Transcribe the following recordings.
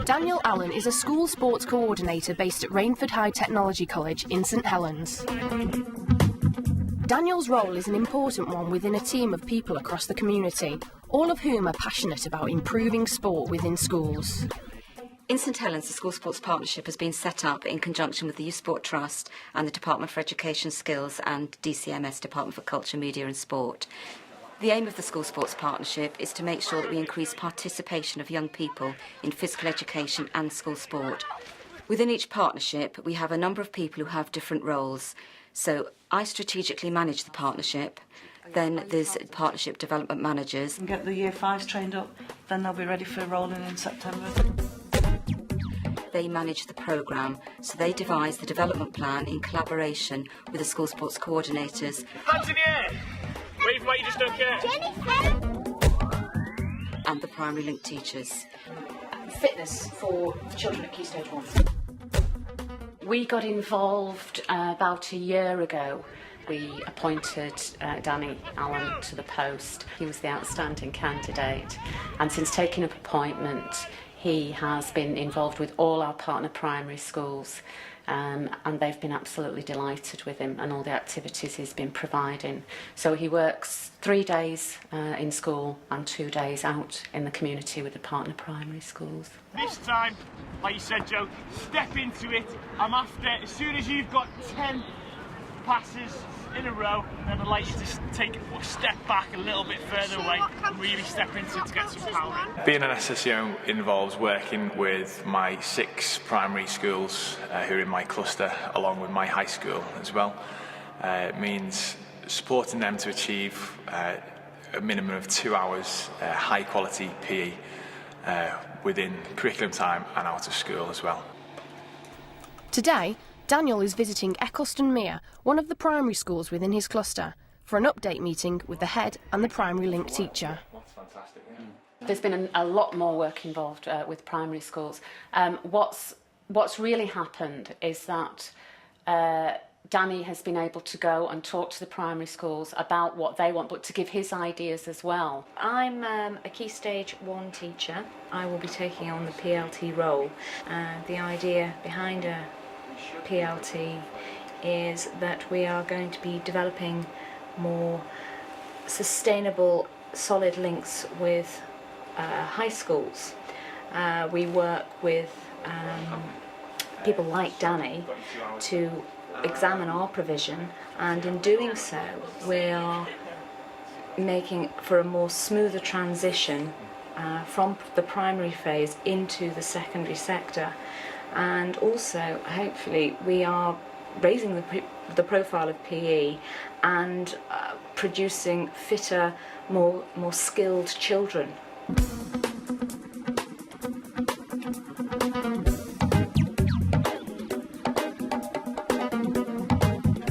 Daniel Allen is a school sports coordinator based at Rainford High Technology College in St Helens. Daniel's role is an important one within a team of people across the community, all of whom are passionate about improving sport within schools. In St Helens, the School Sports Partnership has been set up in conjunction with the Youth Sport Trust and the Department for Education Skills and DCMS, Department for Culture, Media and Sport. The aim of the School Sports Partnership is to make sure that we increase participation of young people in physical education and school sport. Within each partnership, we have a number of people who have different roles. So I strategically manage the partnership. Then there's partnership development managers. And get the Year 5s trained up, then they'll be ready for rolling in September. They manage the programme, so they devise the development plan in collaboration with the school sports coordinators. Hands in the air! Wave like you just don't care. And the primary link teachers. Fitness for children at Key Stage 1. We got involved about a year ago. We appointed Danny Allen to the post. He was the outstanding candidate, and since taking up appointment, he has been involved with all our partner primary schools, and they've been absolutely delighted with him and all the activities he's been providing. So he works 3 days in school and 2 days out in the community with the partner primary schools. This time, like you said, Joe, step into it. I'm after, as soon as you've got 10 passes in a row, then I'd like you to take a step back a little bit further away and really step into it to get some power in. Being an SSO involves working with my 6 primary schools who are in my cluster, along with my high school as well. It means supporting them to achieve a minimum of 2 hours high quality PE within curriculum time and out of school as well. Today, Daniel is visiting Eccleston Mere, one of the primary schools within his cluster, for an update meeting with the head and the primary link teacher. There's been a lot more work involved with primary schools. What's really happened is that Danny has been able to go and talk to the primary schools about what they want, but to give his ideas as well. I'm a Key Stage 1 teacher. I will be taking on the PLT role. The idea behind a PLT is that we are going to be developing more sustainable, solid links with high schools. We work with people like Danny to examine our provision, and in doing so we are making for a more smoother transition from the primary phase into the secondary sector. And also, hopefully, we are raising the profile of PE and producing fitter, more skilled children.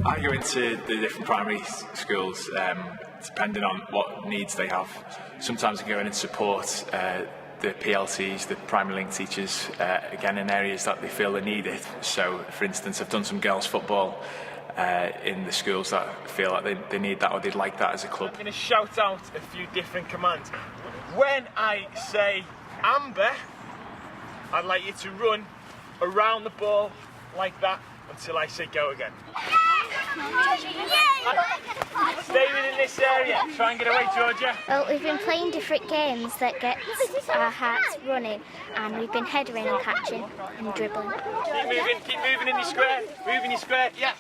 I go into the different primary schools depending on what needs they have. Sometimes I go in and support the PLTs, the primary link teachers, again in areas that they feel they need it. So, for instance, I've done some girls' football in the schools that feel like they need that or they'd like that as a club. I'm going to shout out a few different commands. When I say amber, I'd like you to run around the ball like that until I say go again. Stay within this area. Try and get away, Georgia. Well, we've been playing different games that get our hearts running, and we've been headering and catching and dribbling. Keep moving in your square. Moving your square, yeah.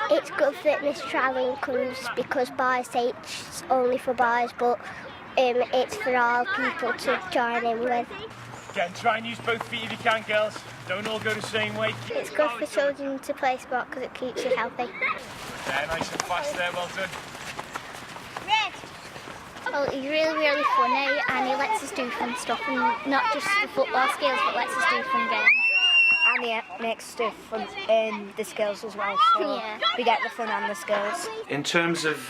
It's good fitness trial includes, because boys say it's only for boys, but it's for all people to join in with. Again, try and use both feet if you can, girls. Don't all go the same way. It's good for children to play sport because it keeps you healthy. Yeah, nice and fast there, well done. Well, he's really, really funny, and he lets us do fun stuff, and not just the football skills, but lets us do fun games. And he makes stuff fun in the skills as well, so yeah. We get the fun and the skills. In terms of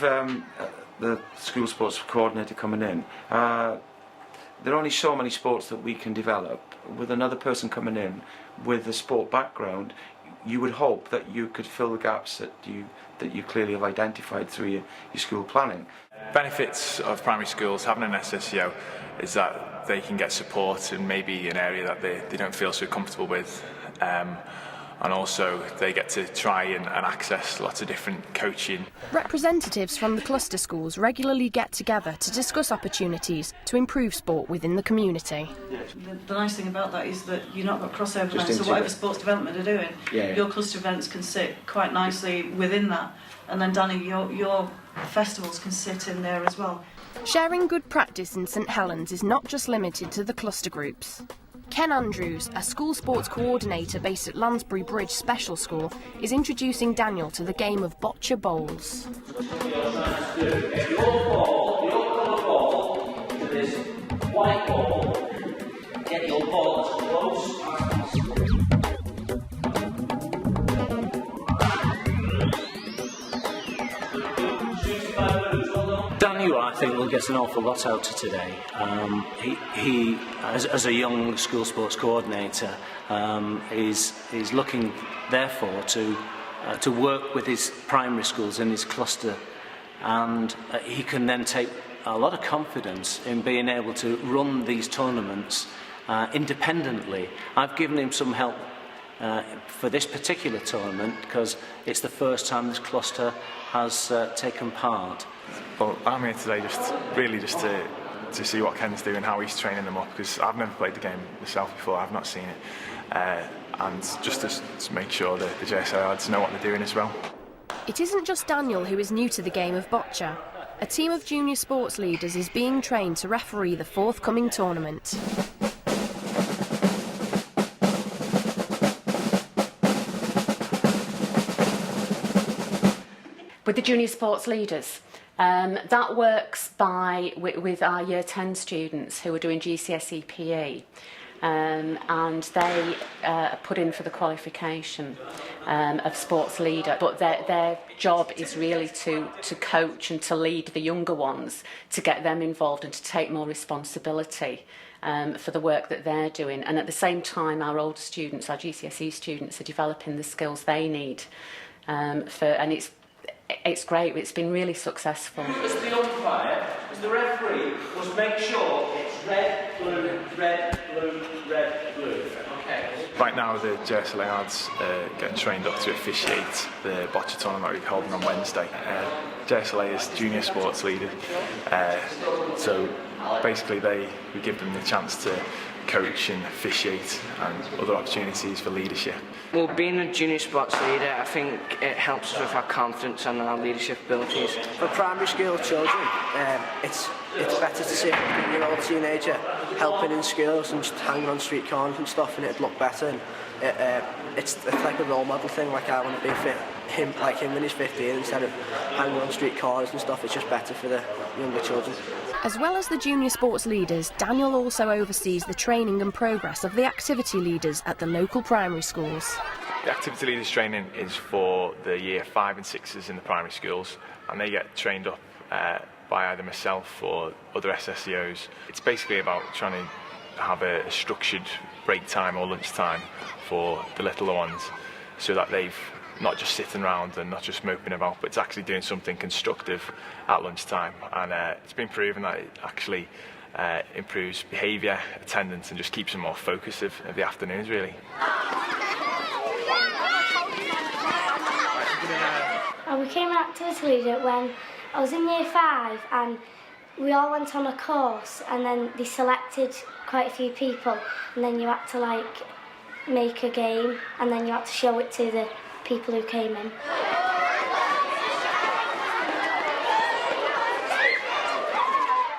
the school sports coordinator coming in, there are only so many sports that we can develop. With another person coming in with a sport background, you would hope that you could fill the gaps that you clearly have identified through your school planning. Benefits of primary schools having an SSEO is that they can get support in maybe an area that they don't feel so comfortable with. And also they get to try and access lots of different coaching. Representatives from the cluster schools regularly get together to discuss opportunities to improve sport within the community. The nice thing about that is that you've not got crossover events, so whatever sports development are doing, your cluster events can sit quite nicely within that. And then Danny, your festivals can sit in there as well. Sharing good practice in St Helens is not just limited to the cluster groups. Ken Andrews, a school sports coordinator based at Lansbury Bridge Special School, is introducing Daniel to the game of bocce bowls. Get your colour ball to this white ball. Get your ball as close as possible. Daniel, I think, will get an awful lot out of today. He as a young school sports coordinator, is looking, therefore, to work with his primary schools in his cluster, and he can then take a lot of confidence in being able to run these tournaments independently. I've given him some help for this particular tournament because it's the first time this cluster has taken part. Well, I'm here today just to see what Ken's doing, how he's training them up, because I've never played the game myself before, I've not seen it, and just to make sure that the JSA lads know what they're doing as well. It isn't just Daniel who is new to the game of bocce. A team of junior sports leaders is being trained to referee the forthcoming tournament. With the junior sports leaders, that works with our Year 10 students who are doing GCSE PE, and they are put in for the qualification of sports leader, but their job is really to coach and to lead the younger ones, to get them involved and to take more responsibility for the work that they're doing. And at the same time, our older students, our GCSE students, are developing the skills they need, and it's great. It's been really successful. As the umpire, as the referee, must make sure it's red, blue, red, blue, red, blue. Okay. Right now, the JSA lads are getting trained up to officiate the bocce tournament we're holding on Wednesday. JSA is junior sports leader, so basically we give them the chance to coach and officiate and other opportunities for leadership. Well, being a junior sports leader, I think it helps us with our confidence and our leadership abilities. For primary school children, it's better to see a 15-year-old teenager helping in schools and just hanging on street corners and stuff, and it'd look better. And it's like a role model thing. Like, I want to be him when he's 15 instead of hanging on street corners and stuff. It's just better for the younger children. As well as the junior sports leaders, Daniel also oversees the training and progress of the activity leaders at the local primary schools. The activity leaders training is for the year 5 and 6s in the primary schools, and they get trained up by either myself or other SSEOs. It's basically about trying to have a structured break time or lunch time for the littler ones, so that they've not just sitting around and not just moping about, but it's actually doing something constructive at lunchtime. And it's been proven that it actually improves behaviour, attendance, and just keeps them more focused of the afternoons, really. I became an activity leader when I was in year 5, and we all went on a course, and then they selected quite a few people, and then you had to make a game, and then you had to show it to the people who came in.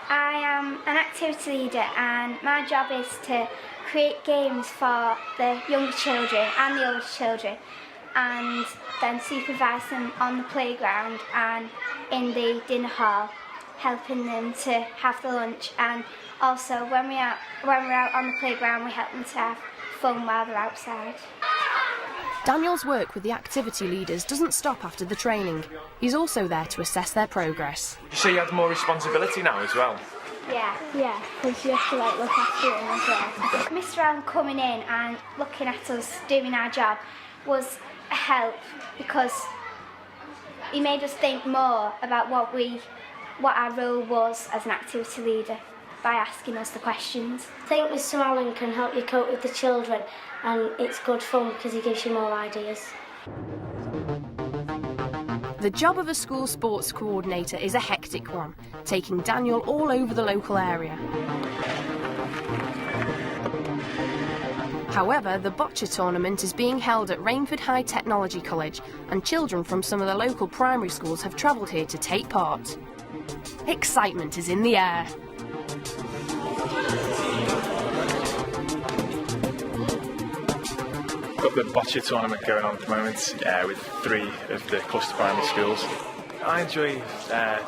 I am an activity leader, and my job is to create games for the younger children and the older children, and then supervise them on the playground and in the dinner hall, helping them to have the lunch, and also when we're out on the playground we help them to have fun while they're outside. Daniel's work with the activity leaders doesn't stop after the training. He's also there to assess their progress. You say you have more responsibility now as well? Yeah, because you have to look after them as well. Mr. Allen coming in and looking at us doing our job was a help, because he made us think more about what we what our role was as an activity leader by asking us the questions. I think Mr Allen can help you cope with the children, and it's good fun because he gives you more ideas. The job of a school sports coordinator is a hectic one, taking Daniel all over the local area. However, the bocce tournament is being held at Rainford High Technology College, and children from some of the local primary schools have travelled here to take part. Excitement is in the air. Got the bocce tournament going on at the moment with 3 of the cluster primary schools. I enjoy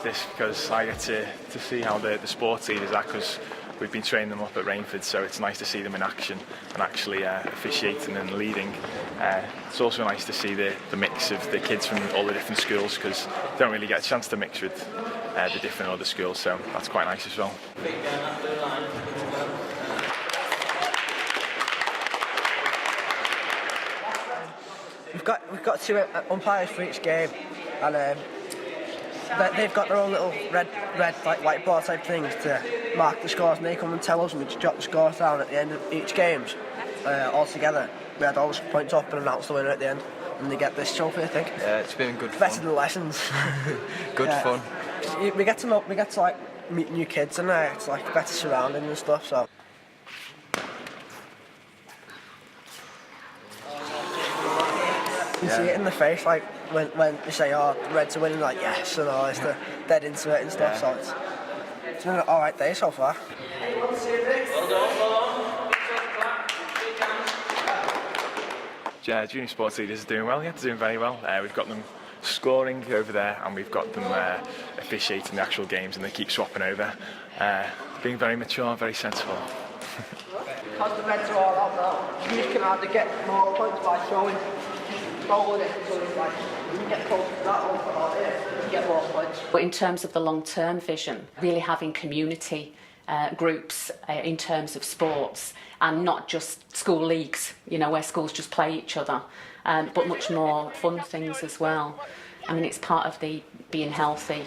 this because I get to see how the sports leaders act, because we've been training them up at Rainford, so it's nice to see them in action and actually officiating and leading. It's also nice to see the mix of the kids from all the different schools, because you don't really get a chance to mix with the different other schools, so that's quite nice as well. We've got 2 umpires for each game, and they've got their own little red like whiteboard type things to mark the scores, and they come and tell us, and we just jot the scores down at the end of each game. All together, we had all the points up and announce the winner at the end, and they get this trophy, I think. Yeah, it's been good fun. Better than lessons. Good fun. We get to like meet new kids, and it's like better surrounding and stuff. So. You see it in the face, like when they say, "Oh, the Reds are winning," like yes, and all, they're dead into it and stuff. So it's been an alright day so far. Junior sports leaders are doing well. Yeah, they're doing very well. We've got them scoring over there, and we've got them officiating the actual games, and they keep swapping over. Being very mature, very sensible. Because the Reds are all out now, you can either get more points by throwing. But in terms of the long-term vision, really having community groups in terms of sports, and not just school leagues, where schools just play each other, but much more fun things as well. I mean, it's part of the being healthy,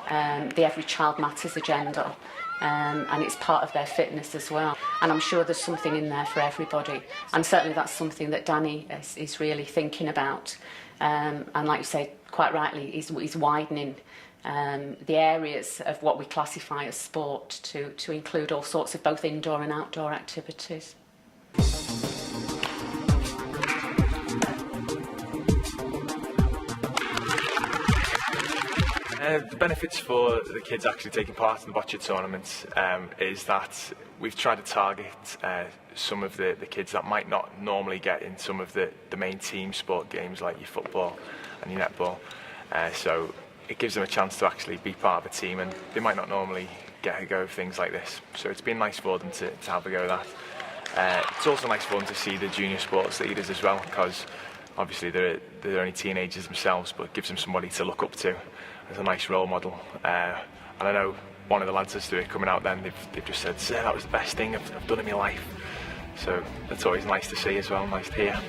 the Every Child Matters agenda, and it's part of their fitness as well. And I'm sure there's something in there for everybody, and certainly that's something that Danny is really thinking about, and like you say quite rightly, he's widening the areas of what we classify as sport to include all sorts of both indoor and outdoor activities. The benefits for the kids actually taking part in the bocce tournament is that we've tried to target some of the kids that might not normally get in some of the main team sport games like your football and your netball. So it gives them a chance to actually be part of a team, and they might not normally get a go of things like this. So it's been nice for them to have a go of that. It's also nice for them to see the junior sports leaders as well, because obviously they're only teenagers themselves, but it gives them somebody to look up to as a nice role model. And I know one of the lads that's coming out then, they've just said, "Sir, that was the best thing I've done in my life." So that's always nice to see as well, nice to hear.